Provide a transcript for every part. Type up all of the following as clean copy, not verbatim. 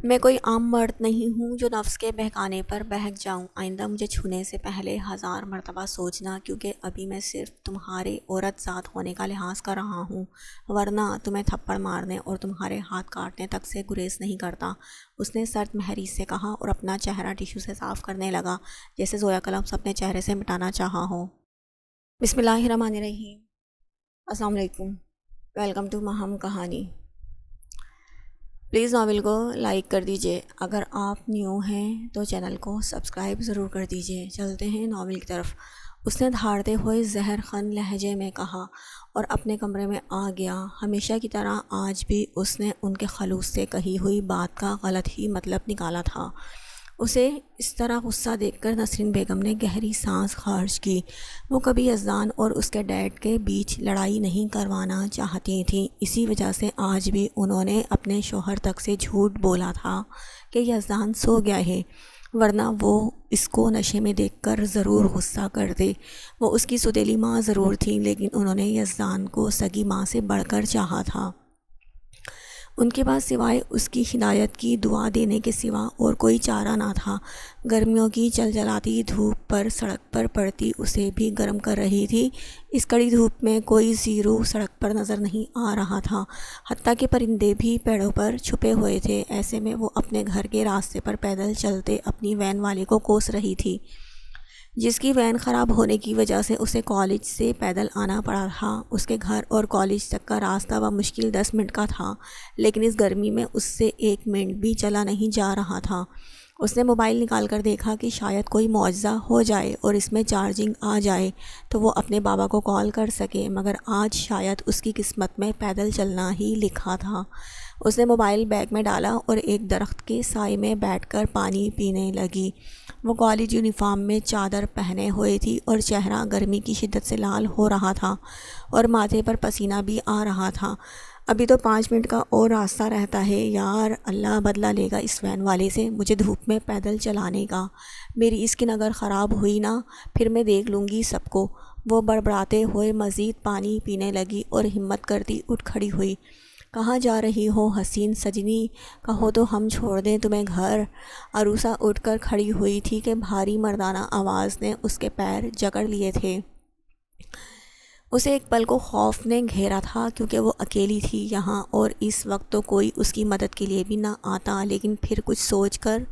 میں کوئی عام مرد نہیں ہوں جو نفس کے بہکانے پر بہک جاؤں۔ آئندہ مجھے چھونے سے پہلے 1000 مرتبہ سوچنا، کیونکہ ابھی میں صرف تمہارے عورت ذات ہونے کا لحاظ کر رہا ہوں، ورنہ تمہیں تھپڑ مارنے اور تمہارے ہاتھ کاٹنے تک سے گریز نہیں کرتا۔ اس نے سرد محری سے کہا اور اپنا چہرہ ٹیشو سے صاف کرنے لگا، جیسے زویا کلمز اپنے چہرے سے مٹانا چاہا ہو۔ بسم اللہ الرحمن الرحیم۔ السلام علیکم، ویلکم ٹو ماہم کہانی۔ پلیز ناول کو لائک کر دیجئے، اگر آپ نیو ہیں تو چینل کو سبسکرائب ضرور کر دیجئے۔ چلتے ہیں ناول کی طرف۔ اس نے دھاڑتے ہوئے زہر خن لہجے میں کہا اور اپنے کمرے میں آ گیا۔ ہمیشہ کی طرح آج بھی اس نے ان کے خلوص سے کہی ہوئی بات کا غلط ہی مطلب نکالا تھا۔ اسے اس طرح غصہ دیکھ کر نسرین بیگم نے گہری سانس خارج کی۔ وہ کبھی یزدان اور اس کے ڈیڈ کے بیچ لڑائی نہیں کروانا چاہتی تھیں، اسی وجہ سے آج بھی انہوں نے اپنے شوہر تک سے جھوٹ بولا تھا کہ یزدان سو گیا ہے، ورنہ وہ اس کو نشے میں دیکھ کر ضرور غصہ کرتے۔ وہ اس کی سوتیلی ماں ضرور تھی، لیکن انہوں نے یزدان کو سگی ماں سے بڑھ کر چاہا تھا۔ ان کے پاس سوائے اس کی ہدایت کی دعا دینے کے سوا اور کوئی چارہ نہ تھا۔ گرمیوں کی چلچلاتی دھوپ پر سڑک پر پڑتی اسے بھی گرم کر رہی تھی۔ اس کڑی دھوپ میں کوئی زیرو سڑک پر نظر نہیں آ رہا تھا، حتیٰ کہ پرندے بھی پیڑوں پر چھپے ہوئے تھے۔ ایسے میں وہ اپنے گھر کے راستے پر پیدل چلتے اپنی وین والے کو کوس رہی تھی، جس کی وین خراب ہونے کی وجہ سے اسے کالج سے پیدل آنا پڑا تھا۔ اس کے گھر اور کالج تک کا راستہ بمشکل 10 منٹ کا تھا، لیکن اس گرمی میں اس سے 1 منٹ بھی چلا نہیں جا رہا تھا۔ اس نے موبائل نکال کر دیکھا کہ شاید کوئی معجزہ ہو جائے اور اس میں چارجنگ آ جائے تو وہ اپنے بابا کو کال کر سکے، مگر آج شاید اس کی قسمت میں پیدل چلنا ہی لکھا تھا۔ اس نے موبائل بیگ میں ڈالا اور ایک درخت کے سائے میں بیٹھ کر پانی پینے لگی۔ وہ کالج یونیفارم میں چادر پہنے ہوئے تھی اور چہرہ گرمی کی شدت سے لال ہو رہا تھا اور ماتھے پر پسینہ بھی آ رہا تھا۔ ابھی تو 5 منٹ کا اور راستہ رہتا ہے، یار اللہ بدلہ لے گا اس وین والے سے مجھے دھوپ میں پیدل چلانے کا۔ میری اسکن اگر خراب ہوئی نا، پھر میں دیکھ لوں گی سب کو۔ وہ بڑبڑاتے ہوئے مزید پانی پینے لگی اور ہمت کرتی اٹھ کھڑی ہوئی۔ کہاں جا رہی ہو حسین سجنی، کہو تو ہم چھوڑ دیں تمہیں گھر۔ عروسہ اٹھ کر کھڑی ہوئی تھی کہ بھاری مردانہ آواز نے اس کے پیر جکڑ لیے تھے۔ اسے ایک پل کو خوف نے گھیرا تھا، کیونکہ وہ اکیلی تھی یہاں اور اس وقت تو کوئی اس کی مدد کے لیے بھی نہ آتا، لیکن پھر کچھ سوچ کر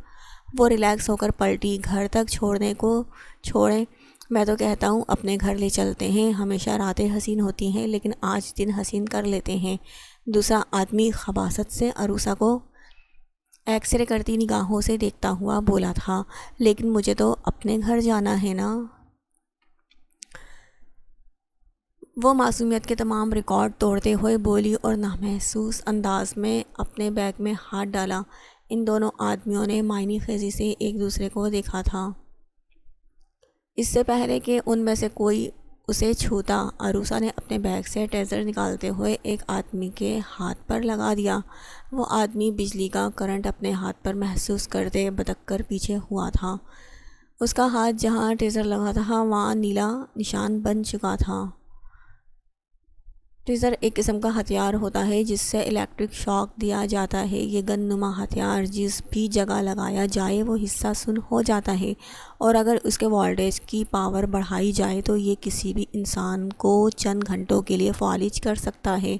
وہ ریلیکس ہو کر پلٹی۔ گھر تک چھوڑنے کو چھوڑیں، میں تو کہتا ہوں اپنے گھر لے چلتے ہیں۔ ہمیشہ راتیں حسین ہوتی ہیں، لیکن آج دن حسین کر لیتے ہیں۔ دوسرا آدمی خباثت سے عروسہ کو ایکس رے کرتی نگاہوں سے دیکھتا ہوا بولا تھا، لیکن مجھے تو اپنے گھر جانا ہے نا۔ وہ معصومیت کے تمام ریکارڈ توڑتے ہوئے بولی اور نامحسوس انداز میں اپنے بیگ میں ہاتھ ڈالا۔ ان دونوں آدمیوں نے معنی خیزی سے ایک دوسرے کو دیکھا تھا، اس سے پہلے کہ ان میں سے کوئی اسے چھوتا۔ عروسہ نے اپنے بیگ سے ٹیزر نکالتے ہوئے ایک آدمی کے ہاتھ پر لگا دیا۔ وہ آدمی بجلی کا کرنٹ اپنے ہاتھ پر محسوس کرتے بدک کر پیچھے ہوا تھا۔ اس کا ہاتھ جہاں ٹیزر لگا تھا وہاں نیلا نشان بن چکا تھا۔ ٹیزر ایک قسم کا ہتھیار ہوتا ہے جس سے الیکٹرک شاک دیا جاتا ہے۔ یہ گن نما ہتھیار جس بھی جگہ لگایا جائے وہ حصہ سن ہو جاتا ہے، اور اگر اس کے وولٹیج کی پاور بڑھائی جائے تو یہ کسی بھی انسان کو چند گھنٹوں کے لیے فالج کر سکتا ہے۔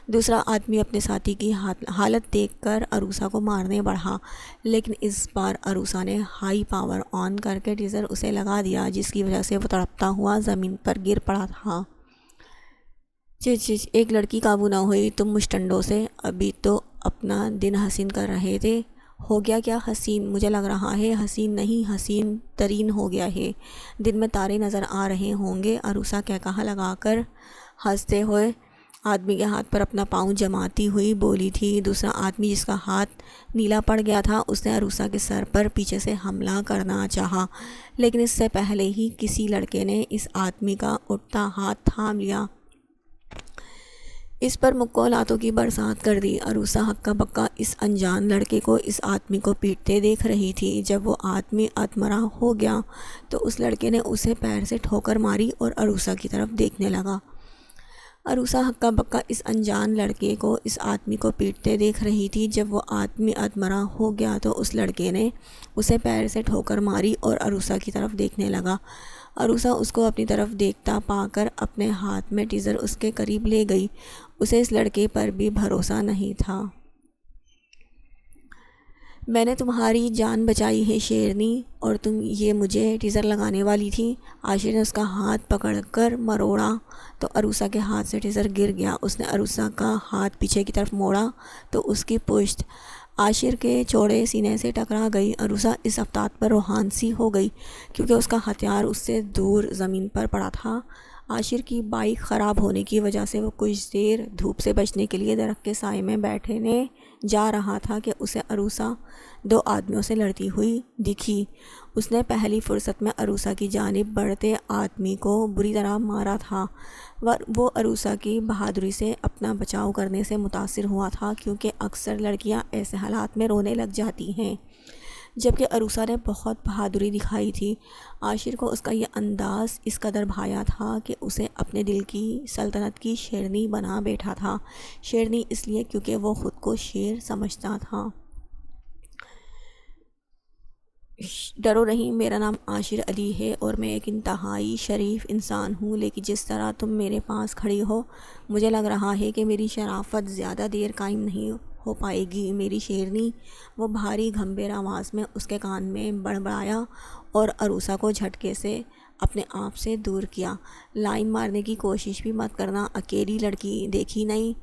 دوسرا آدمی اپنے ساتھی کی حالت دیکھ کر عروسہ کو مارنے بڑھا، لیکن اس بار عروسہ نے ہائی پاور آن کر کے ٹیزر اسے لگا دیا، جس کی وجہ سے وہ تڑپتا ہوا زمین پر گر پڑا تھا۔ ایک لڑکی قابو نہ ہوئی تم مشٹنڈوں سے، ابھی تو اپنا دن حسین کر رہے تھے۔ ہو گیا کیا حسین؟ مجھے لگ رہا ہے حسین نہیں حسین ترین ہو گیا ہے۔ دن میں تارے نظر آ رہے ہوں گے، عروسہ کہا لگا کر ہنستے ہوئے آدمی کے ہاتھ پر اپنا پاؤں جماتی ہوئی بولی تھی۔ دوسرا آدمی جس کا ہاتھ نیلا پڑ گیا تھا، اس نے عروسہ کے سر پر پیچھے سے حملہ کرنا چاہا، لیکن اس سے پہلے ہی کسی لڑکے نے اس آدمی کا اٹھتا ہاتھ تھام لیا، اس پر مکوں لاتوں کی برسات کر دی۔ عروسہ ہکا بکا اس انجان لڑکے کو اس آدمی کو پیٹتے دیکھ رہی تھی۔ جب وہ آدمی اتمرا ہو گیا تو اس لڑکے نے اسے پیر سے ٹھوکر ماری اور عروسہ کی طرف دیکھنے لگا۔ عروسہ ہکا بکا اس انجان لڑکے کو اس آدمی کو پیٹتے دیکھ رہی تھی۔ جب وہ آدمی ادمرا ہو گیا تو اس لڑکے نے اسے پیر سے ٹھوکر ماری اور عروسہ کی طرف دیکھنے لگا۔ عروسہ اس کو اپنی طرف دیکھتا پا کر اپنے ہاتھ میں ٹیزر اس کے قریب لے گئی۔ اسے اس لڑکے پر بھی بھروسہ نہیں تھا۔ میں نے تمہاری جان بچائی ہے شیرنی، اور تم یہ مجھے ٹیزر لگانے والی تھی۔ عاشر نے اس کا ہاتھ پکڑ کر مروڑا تو عروسہ کے ہاتھ سے ٹیزر گر گیا۔ اس نے عروسہ کا ہاتھ پیچھے کی طرف موڑا تو اس کی پشت عاشر کے چوڑے سینے سے ٹکرا گئی۔ عروسہ اس افتاد پر روحان سی ہو گئی کیونکہ اس کا ہتھیار اس سے دور زمین پر پڑا تھا۔ عاشر کی بائک خراب ہونے کی وجہ سے وہ کچھ دیر دھوپ سے بچنے کے لیے درخت کے سائے میں بیٹھنے جا رہا تھا کہ اسے عروسہ دو آدمیوں سے لڑتی ہوئی دکھی۔ اس نے پہلی فرصت میں عروسہ کی جانب بڑھتے آدمی کو بری طرح مارا تھا۔ وہ عروسہ کی بہادری سے اپنا بچاؤ کرنے سے متاثر ہوا تھا کیونکہ اکثر لڑکیاں ایسے حالات میں رونے لگ جاتی ہیں، جبکہ عروسہ نے بہت بہادری دکھائی تھی۔ عاشر کو اس کا یہ انداز اس قدر بھایا تھا کہ اسے اپنے دل کی سلطنت کی شیرنی بنا بیٹھا تھا۔ شیرنی اس لیے کیونکہ وہ خود کو شیر سمجھتا تھا۔ ڈرو نہیں، میرا نام عاشر علی ہے اور میں ایک انتہائی شریف انسان ہوں، لیکن جس طرح تم میرے پاس کھڑی ہو مجھے لگ رہا ہے کہ میری شرافت زیادہ دیر قائم نہیں ہو پائے گی میری شیرنی۔ وہ بھاری گھمبیر آواز میں اس کے کان میں بڑبڑایا اور عروسہ کو جھٹکے سے اپنے آپ سے دور کیا۔ لائن مارنے کی کوشش بھی مت کرنا، اکیلی لڑکی دیکھی نہیں،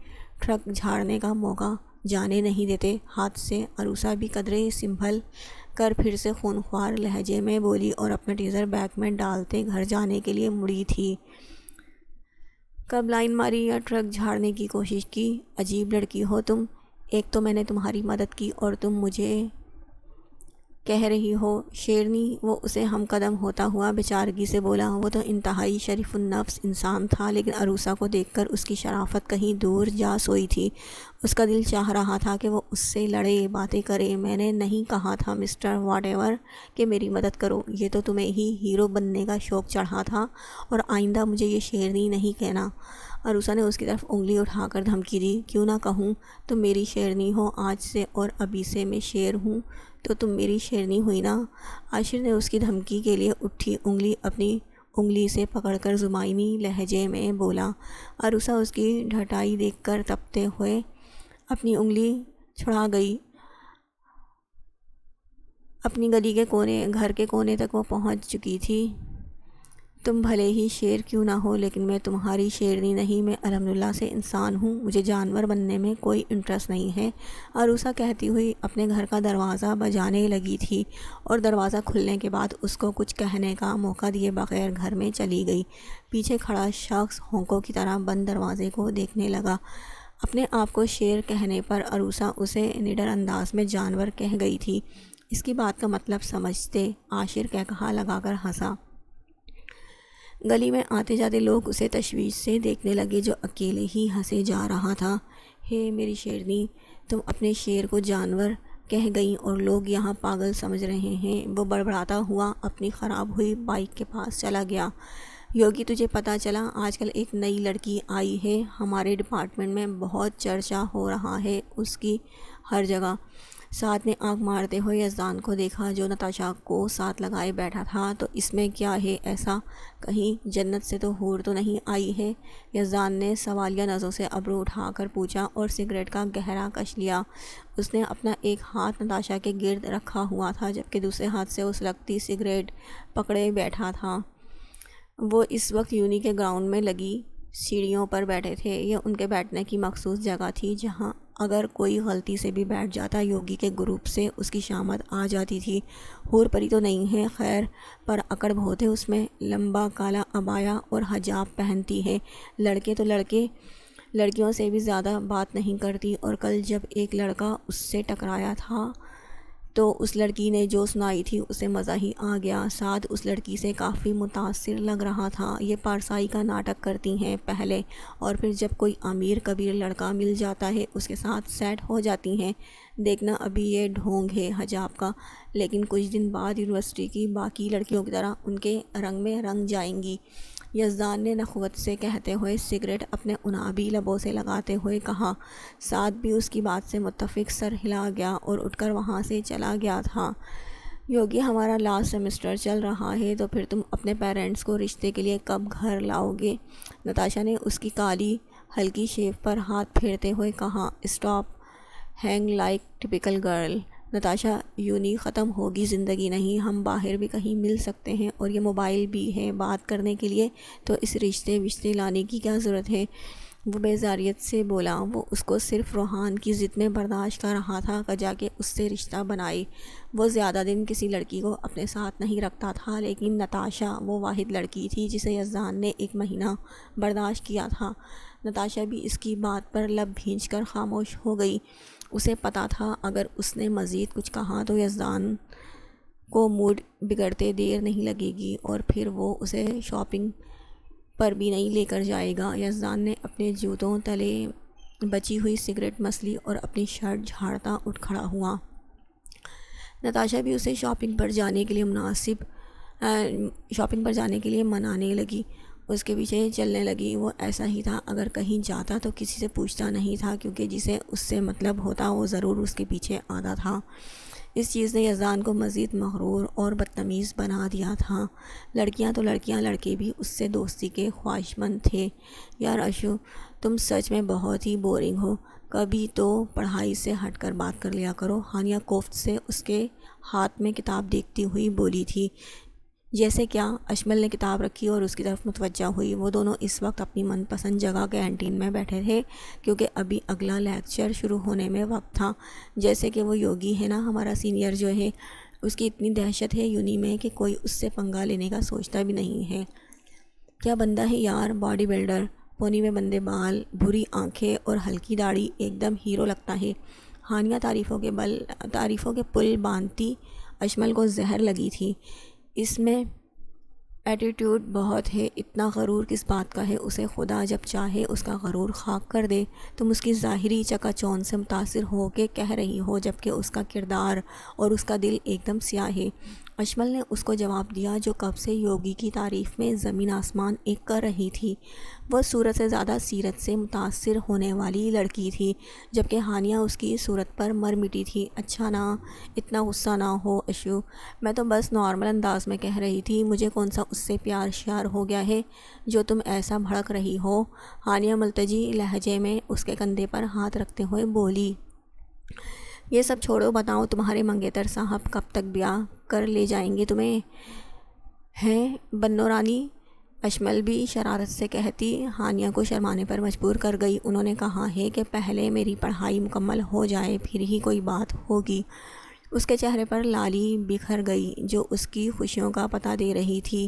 ٹرک جھاڑنے کا موقع جانے نہیں دیتے ہاتھ سے۔ عروسہ بھی قدرے سنبھل کر پھر سے خونخوار لہجے میں بولی اور اپنا ٹیزر بیگ میں ڈالتے گھر جانے کے لیے مڑی تھی۔ کب لائن ماری یا ٹرک جھاڑنے کی کوشش کی؟ عجیب لڑکی ہو تم، ایک تو میں نے تمہاری مدد کی اور تم مجھے کہہ رہی ہو شیرنی۔ وہ اسے ہم قدم ہوتا ہوا بیچارگی سے بولا۔ وہ تو انتہائی شریف النفس انسان تھا، لیکن عروسہ کو دیکھ کر اس کی شرافت کہیں دور جا سوئی تھی۔ اس کا دل چاہ رہا تھا کہ وہ اس سے لڑے، باتیں کرے۔ میں نے نہیں کہا تھا مسٹر واٹ ایور کہ میری مدد کرو، یہ تو تمہیں ہی ہیرو بننے کا شوق چڑھا تھا، اور آئندہ مجھے یہ شیرنی نہیں کہنا۔ عروسہ نے اس کی طرف انگلی اٹھا کر دھمکی دی۔ کیوں نہ کہوں، تم میری شیرنی ہو، آج سے اور ابھی سے میں شیر ہوں تو تم میری شیرنی ہوئی نا۔ عاشر نے اس کی دھمکی کے لیے اٹھی انگلی اپنی انگلی سے پکڑ کر زمینی لہجے میں بولا۔ عروسہ اس کی ڈھٹائی دیکھ کر تپتے ہوئے اپنی انگلی چھڑا گئی۔ اپنی گلی کے کونے، گھر کے کونے تک وہ پہنچ چکی تھی۔ تم بھلے ہی شیر کیوں نہ ہو، لیکن میں تمہاری شیرنی نہیں، میں الحمدللہ سے انسان ہوں، مجھے جانور بننے میں کوئی انٹرسٹ نہیں ہے۔ عروسہ کہتی ہوئی اپنے گھر کا دروازہ بجانے لگی تھی اور دروازہ کھلنے کے بعد اس کو کچھ کہنے کا موقع دیے بغیر گھر میں چلی گئی۔ پیچھے کھڑا شخص ہونکوں کی طرح بند دروازے کو دیکھنے لگا۔ اپنے آپ کو شیر کہنے پر عروسہ اسے نڈر انداز میں جانور کہہ گئی تھی، اس کی بات کا مطلب سمجھتے عاشر کہا لگا کر ہنسا۔ گلی میں آتے جاتے لوگ اسے تشویش سے دیکھنے لگے جو اکیلے ہی ہنسے جا رہا تھا۔ ہے میری شیرنی، تم اپنے شیر کو جانور کہہ گئیں اور لوگ یہاں پاگل سمجھ رہے ہیں۔ وہ بڑبڑاتا ہوا اپنی خراب ہوئی بائک کے پاس چلا گیا۔ یوگی، تجھے پتہ چلا آج کل ایک نئی لڑکی آئی ہے، ہمارے ڈپارٹمنٹ میں بہت چرچا ہو رہا ہے اس کی ہر جگہ۔ سعد نے آنکھ مارتے ہوئے یزدان کو دیکھا جو نتاشا کو ساتھ لگائے بیٹھا تھا۔ تو اس میں کیا ہے ایسا، کہیں جنت سے تو حور تو نہیں آئی ہے؟ یزدان نے سوالیہ نظروں سے ابرو اٹھا کر پوچھا اور سگریٹ کا گہرا کش لیا۔ اس نے اپنا ایک ہاتھ نتاشا کے گرد رکھا ہوا تھا جبکہ دوسرے ہاتھ سے وہ سلگتی سگریٹ پکڑے بیٹھا تھا۔ وہ اس وقت یونی کے گراؤنڈ میں لگی سیڑھیوں پر بیٹھے تھے۔ یہ ان کے بیٹھنے کی مخصوص جگہ تھی جہاں اگر کوئی غلطی سے بھی بیٹھ جاتا یوگی کے گروپ سے اس کی شامت آ جاتی تھی۔ حور پری تو نہیں ہے خیر، پر اکڑ بہت ہے اس میں، لمبا کالا عبایا اور حجاب پہنتی ہے۔ لڑکے تو لڑکے لڑکیوں سے بھی زیادہ بات نہیں کرتی، اور کل جب ایک لڑکا اس سے ٹکرایا تھا تو اس لڑکی نے جو سنائی تھی اسے مزہ ہی آ گیا۔ سعد اس لڑکی سے کافی متاثر لگ رہا تھا۔ یہ پارسائی کا ناٹک کرتی ہیں پہلے، اور پھر جب کوئی امیر کبیر لڑکا مل جاتا ہے اس کے ساتھ سیٹ ہو جاتی ہیں۔ دیکھنا ابھی یہ ڈھونگ ہے حجاب کا، لیکن کچھ دن بعد یونیورسٹی کی باقی لڑکیوں کی طرح ان کے رنگ میں رنگ جائیں گی۔ یزدان نے نخوت سے کہتے ہوئے سگریٹ اپنے عنابی لبوں سے لگاتے ہوئے کہا۔ سعد بھی اس کی بات سے متفق سر ہلا گیا اور اٹھ کر وہاں سے چلا گیا تھا۔ یوگی، ہمارا لاسٹ سیمسٹر چل رہا ہے، تو پھر تم اپنے پیرنٹس کو رشتے کے لیے کب گھر لاؤ گے؟ نتاشا نے اس کی کالی ہلکی شیو پر ہاتھ پھیرتے ہوئے کہا۔ Stop hang like typical girl. Natasha, uni ختم ہوگی زندگی نہیں، ہم باہر بھی کہیں مل سکتے ہیں، اور یہ موبائل بھی ہے بات کرنے کے لیے، تو اس رشتے لانے کی کیا ضرورت ہے؟ وہ بیزاریت سے بولا۔ وہ اس کو صرف روحان کی ضد میں برداشت کر رہا تھا کہ جا کے اس سے رشتہ بنائے۔ وہ زیادہ دن کسی لڑکی کو اپنے ساتھ نہیں رکھتا تھا، لیکن نتاشا وہ واحد لڑکی تھی جسے یزدان نے 1 مہینہ برداشت کیا تھا۔ نتاشا بھی اس کی بات پر لب بھینچ کر خاموش ہو گئی۔ اسے پتہ تھا اگر اس نے مزید کچھ کہا تو یزدان کو موڈ بگڑتے دیر نہیں لگے گی، اور پھر وہ اسے شاپنگ پر بھی نہیں لے کر جائے گا۔ یزدان نے اپنے جوتوں تلے بچی ہوئی سگریٹ مس لی اور اپنی شرٹ جھاڑتا اٹھ کھڑا ہوا۔ نتاشا بھی اسے شاپنگ پر جانے کے لیے منانے لگی، اس کے پیچھے چلنے لگی۔ وہ ایسا ہی تھا، اگر کہیں جاتا تو کسی سے پوچھتا نہیں تھا، کیونکہ جسے اس سے مطلب ہوتا وہ ضرور اس کے پیچھے آتا تھا۔ اس چیز نے یزدان کو مزید مغرور اور بدتمیز بنا دیا تھا۔ لڑکیاں تو لڑکیاں، لڑکے بھی اس سے دوستی کے خواہشمند تھے۔ یار اشو، تم سچ میں بہت ہی بورنگ ہو، کبھی تو پڑھائی سے ہٹ کر بات کر لیا کرو، ہانیہ کوفت سے اس کے ہاتھ میں کتاب دیکھتی ہوئی بولی تھی۔ جیسے کیا؟ اشمل نے کتاب رکھی اور اس کی طرف متوجہ ہوئی۔ وہ دونوں اس وقت اپنی من پسند جگہ کینٹین میں بیٹھے تھے، کیونکہ ابھی اگلا لیکچر شروع ہونے میں وقت تھا۔ جیسے کہ وہ یوگی ہے نا، ہمارا سینئر جو ہے، اس کی اتنی دہشت ہے یونی میں کہ کوئی اس سے پنگا لینے کا سوچتا بھی نہیں ہے۔ کیا بندہ ہے یار، باڈی بلڈر، پونی میں بندے بال، بھوری آنکھیں اور ہلکی داڑھی، ایک دم ہیرو لگتا ہے۔ ہانیہ تعریفوں کے پل باندھتی اشمل کو زہر لگی تھی۔ اس میں ایٹیٹیوڈ بہت ہے، اتنا غرور کس بات کا ہے؟ اسے خدا جب چاہے اس کا غرور خاک کر دے۔ تم اس کی ظاہری چکا چوند سے متاثر ہو کے کہہ رہی ہو، جبکہ اس کا کردار اور اس کا دل ایک دم سیاہ ہے۔ اشمل نے اس کو جواب دیا، جو کب سے یوگی کی تعریف میں زمین آسمان ایک کر رہی تھی۔ وہ صورت سے زیادہ سیرت سے متاثر ہونے والی لڑکی تھی، جبکہ ہانیہ اس کی صورت پر مر مٹی تھی۔ اچھا نا، اتنا غصہ نہ ہو اشو، میں تو بس نارمل انداز میں کہہ رہی تھی، مجھے کون سا اس سے پیار شیار ہو گیا ہے جو تم ایسا بھڑک رہی ہو؟ ہانیہ ملتجی لہجے میں اس کے کندھے پر ہاتھ رکھتے ہوئے بولی۔ یہ سب چھوڑو، بتاؤ تمہارے منگیتر صاحب کب تک بیاہ کر لے جائیں گے تمہیں؟ ہیں بنو رانی؟ اشمل بھی شرارت سے کہتی ہانیہ کو شرمانے پر مجبور کر گئی۔ انہوں نے کہا ہے کہ پہلے میری پڑھائی مکمل ہو جائے، پھر ہی کوئی بات ہوگی۔ اس کے چہرے پر لالی بکھر گئی جو اس کی خوشیوں کا پتہ دے رہی تھی۔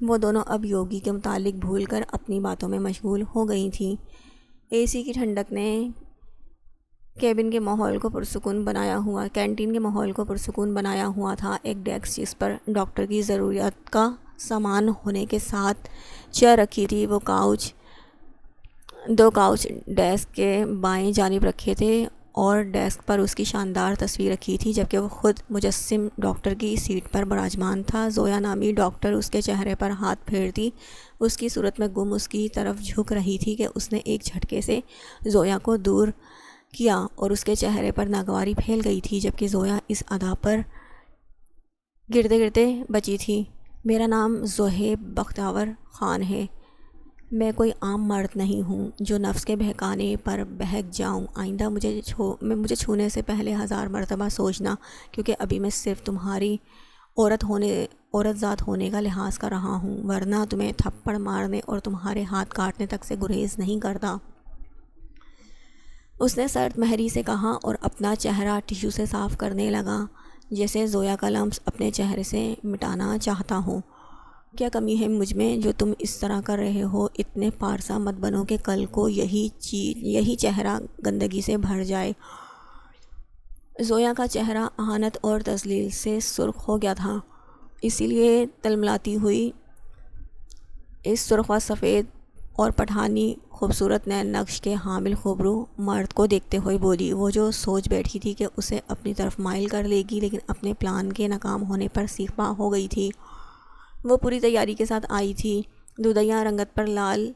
وہ دونوں اب یوگی کے متعلق بھول کر اپنی باتوں میں مشغول ہو گئی تھیں۔ اے سی کی ٹھنڈک نے کینٹین کے ماحول کو پرسکون بنایا ہوا تھا۔ ایک ڈیسک جس پر ڈاکٹر کی ضروریات کا سامان ہونے کے ساتھ چیئر رکھی تھی، وہ دو کاؤچ ڈیسک کے بائیں جانب رکھے تھے، اور ڈیسک پر اس کی شاندار تصویر رکھی تھی، جبکہ وہ خود مجسم ڈاکٹر کی سیٹ پر براجمان تھا۔ زویا نامی ڈاکٹر اس کے چہرے پر ہاتھ پھیرتی اس کی صورت میں گم اس کی طرف جھک رہی تھی کہ اس نے ایک جھٹکے سے زویا کو دور کیا اور اس کے چہرے پر ناگواری پھیل گئی تھی، جبکہ زویا اس ادا پر گرتے گرتے بچی تھی۔ میرا نام زہیب بختیار خان ہے، میں کوئی عام مرد نہیں ہوں جو نفس کے بہکانے پر بہک جاؤں۔ آئندہ مجھے چھونے سے پہلے 1000 مرتبہ سوچنا، کیونکہ ابھی میں صرف تمہاری عورت ذات ہونے کا لحاظ کر رہا ہوں، ورنہ تمہیں تھپڑ مارنے اور تمہارے ہاتھ کاٹنے تک سے گریز نہیں کرتا۔ اس نے سرد مہری سے کہا اور اپنا چہرہ ٹشو سے صاف کرنے لگا، جیسے زویا کا لمس اپنے چہرے سے مٹانا چاہتا ہو۔ کیا کمی ہے مجھ میں جو تم اس طرح کر رہے ہو؟ اتنے پارسا مت بنو کہ کل کو یہی چہرہ گندگی سے بھر جائے۔ زویا کا چہرہ اہانت اور تذلیل سے سرخ ہو گیا تھا، اسی لیے تلملاتی ہوئی اس سرخ و سفید اور پٹھانی خوبصورت نئے نقش کے حامل خوبرو مرد کو دیکھتے ہوئے بولی، وہ جو سوچ بیٹھی تھی کہ اسے اپنی طرف مائل کر لے گی، لیکن اپنے پلان کے ناکام ہونے پر سیخ پا ہو گئی تھی۔ وہ پوری تیاری کے ساتھ آئی تھی، دودھیا رنگت پر لال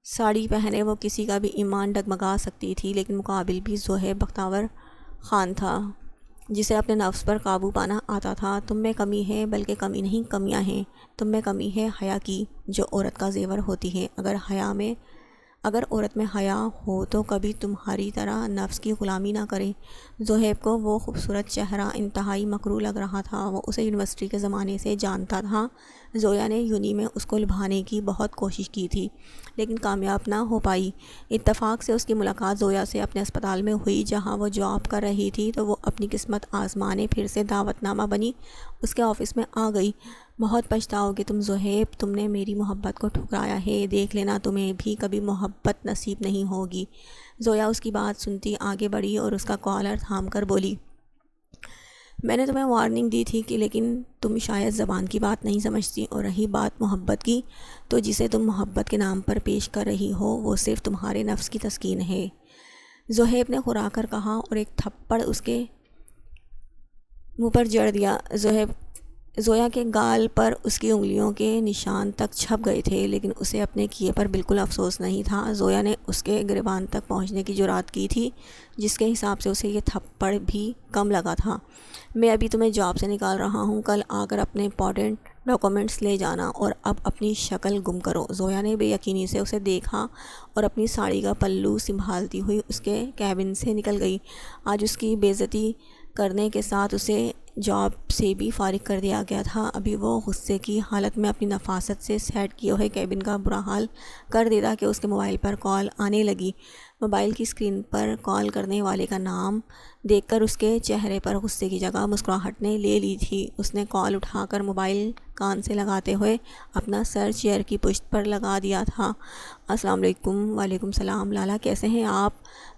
ساڑی پہنے وہ کسی کا بھی ایمان ڈگمگا سکتی تھی، لیکن مقابل بھی زہیب بختیور خان تھا جسے اپنے نفس پر قابو پانا آتا تھا۔ تم میں کمی ہے، بلکہ کمی نہیں کمیاں ہیں۔ تم میں کمی ہے حیا کی، جو عورت کا زیور ہوتی ہے۔ اگر عورت میں حیا ہو تو کبھی تمہاری طرح نفس کی غلامی نہ کرے۔ زہیب کو وہ خوبصورت چہرہ انتہائی مکروہ لگ رہا تھا۔ وہ اسے یونیورسٹی کے زمانے سے جانتا تھا۔ زویا نے یونی میں اس کو لبھانے کی بہت کوشش کی تھی، لیکن کامیاب نہ ہو پائی۔ اتفاق سے اس کی ملاقات زویا سے اپنے اسپتال میں ہوئی، جہاں وہ جاب کر رہی تھی، تو وہ اپنی قسمت آزمانے پھر سے دعوت نامہ بنی اس کے آفس میں آ گئی۔ بہت پچھتاؤ گے تم زہیب، تم نے میری محبت کو ٹھکرایا ہے۔ دیکھ لینا تمہیں بھی کبھی محبت نصیب نہیں ہوگی۔ زویا اس کی بات سنتی آگے بڑھی اور اس کا کالر تھام کر بولی، میں نے تمہیں وارننگ دی تھی کہ لیکن تم شاید زبان کی بات نہیں سمجھتی، اور رہی بات محبت کی، تو جسے تم محبت کے نام پر پیش کر رہی ہو وہ صرف تمہارے نفس کی تسکین ہے۔ زہیب نے خرا کر کہا اور ایک تھپڑ اس کے منہ پر جڑ دیا۔ زویا کے گال پر اس کی انگلیوں کے نشان تک چھپ گئے تھے، لیکن اسے اپنے کیے پر بالکل افسوس نہیں تھا۔ زویا نے اس کے گریبان تک پہنچنے کی جرات کی تھی، جس کے حساب سے اسے یہ تھپڑ بھی کم لگا تھا۔ میں ابھی تمہیں جاب سے نکال رہا ہوں، کل آ کر اپنے امپورٹنٹ ڈاکومنٹس لے جانا، اور اب اپنی شکل گم کرو۔ زویا نے بے یقینی سے اسے دیکھا اور اپنی ساڑی کا پلو سنبھالتی ہوئی اس کے کیبن سے نکل گئی۔ آج اس کی بے عزتی کرنے کے ساتھ اسے جاب سے بھی فارغ کر دیا گیا تھا۔ ابھی وہ غصے کی حالت میں اپنی نفاست سے سیٹ کیے ہوئے کیبن کا برا حال کر دیتا کہ اس کے موبائل پر کال آنے لگی۔ موبائل کی اسکرین پر کال کرنے والے کا نام دیکھ کر اس کے چہرے پر غصے کی جگہ مسکراہٹ نے لے لی تھی۔ اس نے کال اٹھا کر موبائل کان سے لگاتے ہوئے اپنا سر چیئر کی پشت پر لگا دیا تھا۔ السلام علیکم۔ وعلیکم السلام لالا، کیسے ہیں آپ؟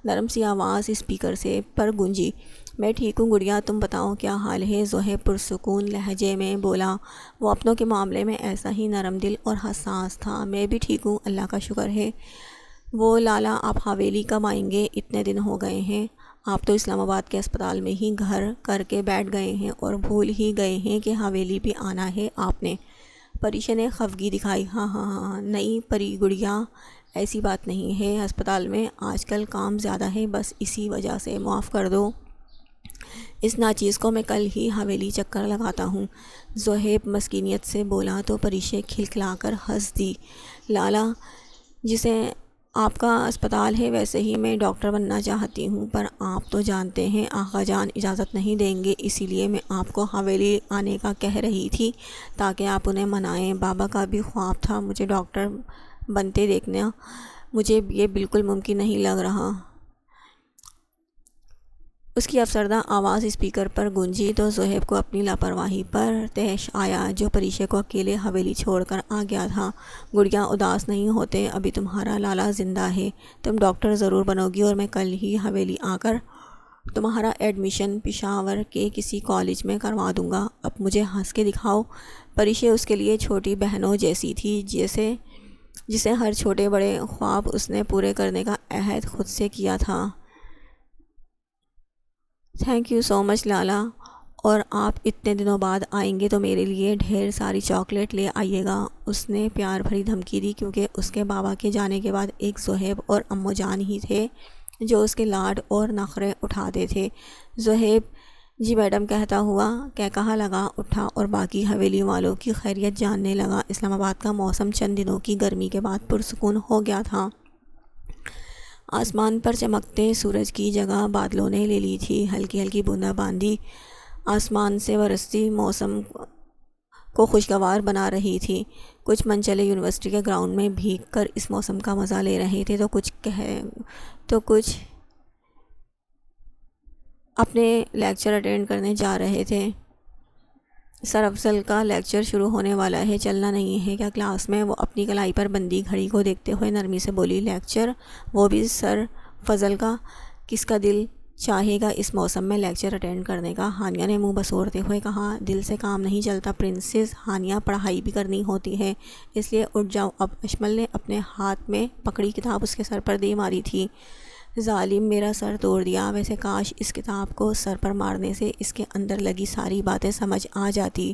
نرم سی آواز اسپیکر سے پر گونجی۔ میں ٹھیک ہوں گڑیا، تم بتاؤ کیا حال ہے؟ زہیب پرسکون لہجے میں بولا۔ وہ اپنوں کے معاملے میں ایسا ہی نرم دل اور حساس تھا۔ میں بھی ٹھیک ہوں، اللہ کا شکر ہے۔ وہ لالا، آپ حویلی کب آئیں گے؟ اتنے دن ہو گئے ہیں، آپ تو اسلام آباد کے اسپتال میں ہی گھر کر کے بیٹھ گئے ہیں اور بھول ہی گئے ہیں کہ حویلی بھی آنا ہے آپ نے۔ پریشا نے خفگی دکھائی۔ ہاں نہیں پری گڑیا، ایسی بات نہیں ہے، ہسپتال میں آج کل کام زیادہ ہے، بس اسی وجہ سے معاف کر دو۔ اس ناچیز کو میں کل ہی حویلی چکر لگاتا ہوں، زہیب مسکینیت سے بولا تو پریشا کھلکھلا کر ہنس دی۔ لالا، جسے آپ کا اسپتال ہے ویسے ہی میں ڈاکٹر بننا چاہتی ہوں، پر آپ تو جانتے ہیں آقا جان اجازت نہیں دیں گے، اسی لیے میں آپ کو حویلی آنے کا کہہ رہی تھی تاکہ آپ انہیں منائیں۔ بابا کا بھی خواب تھا مجھے ڈاکٹر بنتے دیکھنا، مجھے یہ بالکل ممکن نہیں لگ رہا۔ اس کی افسردہ آواز اسپیکر پر گونجی تو زہیب کو اپنی لاپرواہی پر طیش آیا، جو پریشا کو اکیلے حویلی چھوڑ کر آ گیا تھا۔ گڑیا، اداس نہیں ہوتے، ابھی تمہارا لالا زندہ ہے، تم ڈاکٹر ضرور بنو گی، اور میں کل ہی حویلی آ کر تمہارا ایڈمیشن پشاور کے کسی کالج میں کروا دوں گا۔ اب مجھے ہنس کے دکھاؤ۔ پریشا اس کے لیے چھوٹی بہنوں جیسی تھی، جسے ہر چھوٹے بڑے خواب اس نے پورے کرنے کا عہد خود سے کیا تھا۔ تھینک یو سو مچ لالا، اور آپ اتنے دنوں بعد آئیں گے تو میرے لیے ڈھیر ساری چاکلیٹ لے آئیے گا، اس نے پیار بھری دھمکی دی، کیونکہ اس کے بابا کے جانے کے بعد ایک زہیب اور امو جان ہی تھے جو اس کے لاڈ اور نخرے اٹھاتے تھے۔ زہیب جی میڈم کہا لگا اٹھا اور باقی حویلی والوں کی خیریت جاننے لگا۔ اسلام آباد کا موسم چند دنوں کی گرمی کے بعد پرسکون ہو گیا تھا۔ آسمان پر چمکتے سورج کی جگہ بادلوں نے لے لی تھی۔ ہلکی ہلکی بوندا باندی آسمان سے برستی موسم کو خوشگوار بنا رہی تھی۔ کچھ منچلے یونیورسٹی کے گراؤنڈ میں بھیگ کر اس موسم کا مزہ لے رہے تھے، تو کچھ اپنے لیکچر اٹینڈ کرنے جا رہے تھے۔ سر افضل کا لیکچر شروع ہونے والا ہے، چلنا نہیں ہے کیا کلاس میں؟ وہ اپنی کلائی پر بندی گھڑی کو دیکھتے ہوئے نرمی سے بولی۔ لیکچر؟ وہ بھی سر فضل کا؟ کس کا دل چاہے گا اس موسم میں لیکچر اٹینڈ کرنے کا؟ ہانیہ نے منہ بسوڑتے ہوئے کہا۔ دل سے کام نہیں چلتا پرنسس، ہانیہ پڑھائی بھی کرنی ہوتی ہے، اس لیے اٹھ جاؤ اب۔ اشمل نے اپنے ہاتھ میں پکڑی کتاب اس کے سر پر دے ماری تھی۔ ظالم، میرا سر توڑ دیا، ویسے کاش اس کتاب کو سر پر مارنے سے اس کے اندر لگی ساری باتیں سمجھ آ جاتی۔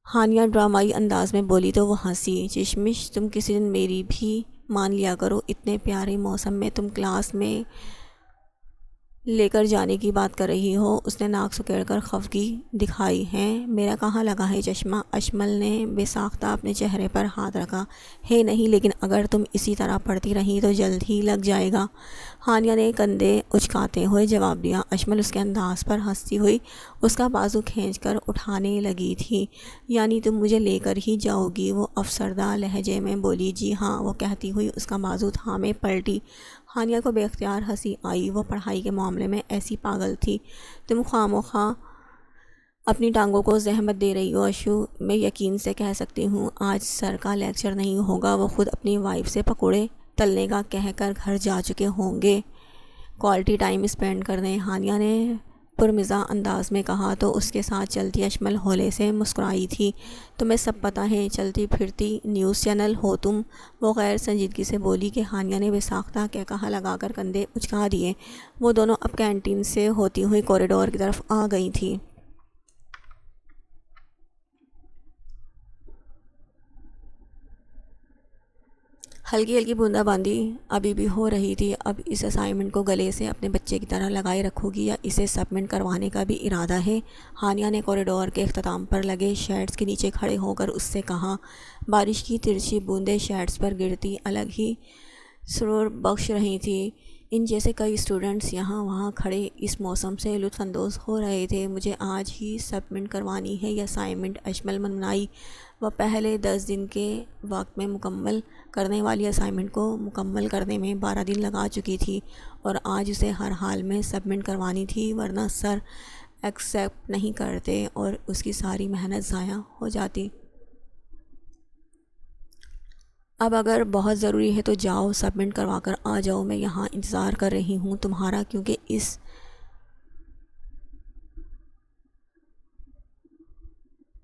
ہانیہ ڈرامائی انداز میں بولی تو وہ ہنسی۔ چشمش تم کسی دن میری بھی مان لیا کرو، اتنے پیارے موسم میں تم کلاس میں لے کر جانے کی بات کر رہی ہو۔ اس نے ناک سکیڑ کر خفگی دکھائی۔ ہے میرا کہاں لگا ہے چشمہ؟ اشمل نے بے ساختہ اپنے چہرے پر ہاتھ رکھا۔ ہے نہیں، لیکن اگر تم اسی طرح پڑھتی رہی تو جلد ہی لگ جائے گا۔ ہانیہ نے کندھے اچکاتے ہوئے جواب دیا۔ اشمل اس کے انداز پر ہنستی ہوئی اس کا بازو کھینچ کر اٹھانے لگی تھی۔ یعنی تم مجھے لے کر ہی جاؤ گی؟ وہ افسردہ لہجے میں بولی۔ جی ہاں، وہ کہتی ہوئی اس کا بازو تھامے پلٹی۔ ہانیہ کو بے اختیار ہنسی آئی۔ وہ پڑھائی کے معاملے میں ایسی پاگل تھی۔ تم خواہ مخواہ اپنی ٹانگوں کو زحمت دے رہی ہو اشو، میں یقین سے کہہ سکتی ہوں آج سر کا لیکچر نہیں ہوگا۔ وہ خود اپنی وائف سے پکوڑے تلنے کا کہہ کر گھر جا چکے ہوں گے کوالٹی ٹائم اسپینڈ کرنے، ہانیہ نے پرمزاح انداز میں کہا تو اس کے ساتھ چلتی اشمل ہولے سے مسکرائی تھی۔ تمہیں سب پتہ ہے، چلتی پھرتی نیوز چینل ہو تم؟ وہ غیر سنجیدگی سے بولی کہ ہانیہ نے بے ساختہ کہا لگا کر کندھے اچکا دیے۔ وہ دونوں اب کینٹین سے ہوتی ہوئی کوریڈور کی طرف آ گئی تھیں۔ ہلکی ہلکی بوندا باندی ابھی بھی ہو رہی تھی۔ اب اس اسائنمنٹ کو گلے سے اپنے بچے کی طرح لگائے رکھو گی یا اسے سبمٹ کروانے کا بھی ارادہ ہے؟ ہانیہ نے کوریڈور کے اختتام پر لگے شیڈز کے نیچے کھڑے ہو کر اس سے کہا۔ بارش کی ترچھی بوندیں شیڈز پر گرتی الگ ہی سرور بخش رہی تھیں۔ ان جیسے کئی اسٹوڈنٹس یہاں وہاں کھڑے اس موسم سے لطف اندوز ہو رہے تھے۔ مجھے آج ہی سبمٹ کروانی ہے یہ اسائنمنٹ، اشمل منمنائی۔ وہ پہلے 10 دن کے وقت میں مکمل کرنے والی اسائنمنٹ کو مکمل کرنے میں 12 دن لگا چکی تھی اور آج اسے ہر حال میں سبمٹ کروانی تھی، ورنہ سر ایکسیپٹ نہیں کرتے اور اس کی ساری محنت ضائع ہو جاتی۔ اب اگر بہت ضروری ہے تو جاؤ، سبمٹ کروا کر آ جاؤ۔ میں یہاں انتظار کر رہی ہوں تمہارا، کیونکہ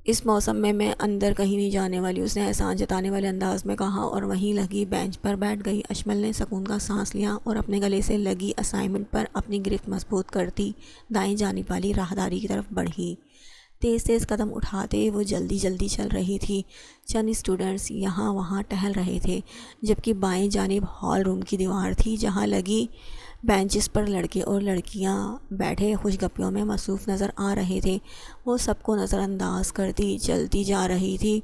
اس موسم میں اندر کہیں نہیں جانے والی، اس نے احسان جتانے والے انداز میں کہا اور وہیں لگی بینچ پر بیٹھ گئی۔ اشمل نے سکون کا سانس لیا اور اپنے گلے سے لگی اسائنمنٹ پر اپنی گرفت مضبوط کرتی دائیں جانب والی راہداری کی طرف بڑھی۔ تیز تیز قدم اٹھاتے وہ جلدی جلدی چل رہی تھی۔ چند اسٹوڈنٹس یہاں وہاں ٹہل رہے تھے، جبکہ بائیں جانب ہال روم کی دیوار تھی جہاں لگی بینچز پر لڑکے اور لڑکیاں بیٹھے خوش گپیوں میں مصروف نظر آ رہے تھے۔ وہ سب کو نظر انداز کرتی چلتی جا رہی تھی۔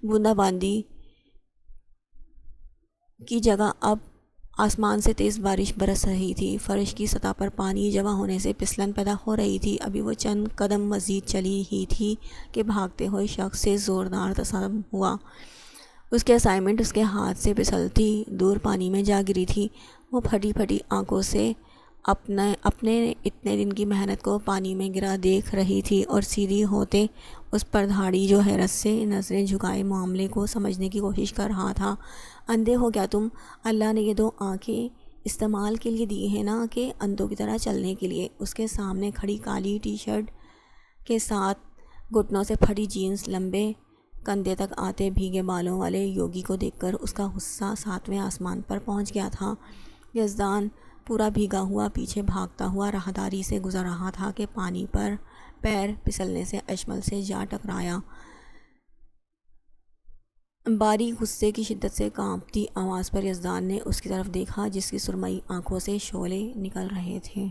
بوندا باندی کی جگہ اب آسمان سے تیز بارش برس رہی تھی۔ فرش کی سطح پر پانی جمع ہونے سے پھسلن پیدا ہو رہی تھی۔ ابھی وہ چند قدم مزید چلی ہی تھی کہ بھاگتے ہوئے شخص سے زوردار تصادم ہوا۔ اس کے اسائنمنٹ اس کے ہاتھ سے پھسلتی دور پانی میں جا گری تھی۔ وہ پھٹی پھٹی آنکھوں سے اپنے اتنے دن کی محنت کو پانی میں گرا دیکھ رہی تھی اور سیدھی ہوتے اس پر دھاڑی جو حیرت سے نظریں جھکائے معاملے کو سمجھنے کی کوشش کر رہا تھا۔ اندھے ہو کیا تم؟ اللہ نے یہ 2 آنکھیں استعمال کے لیے دی ہیں نا کہ اندھوں کی طرح چلنے کے لیے؟ اس کے سامنے کھڑی کالی ٹی شرٹ کے ساتھ گھٹنوں سے پھٹی جینس، لمبے کندھے تک آتے بھیگے بالوں والے یوگی کو دیکھ کر اس کا غصہ 7ویں آسمان پر پہنچ گیا تھا۔ یزدان پورا بھیگا ہوا پیچھے بھاگتا ہوا راہداری سے گزر رہا تھا کہ پانی پر پیر پھسلنے سے اشمل سے جا ٹکرایا۔ باریک غصے کی شدت سے کانپتی آواز پر یزدان نے اس کی طرف دیکھا جس کی سرمئی آنکھوں سے شعلے نکل رہے تھے۔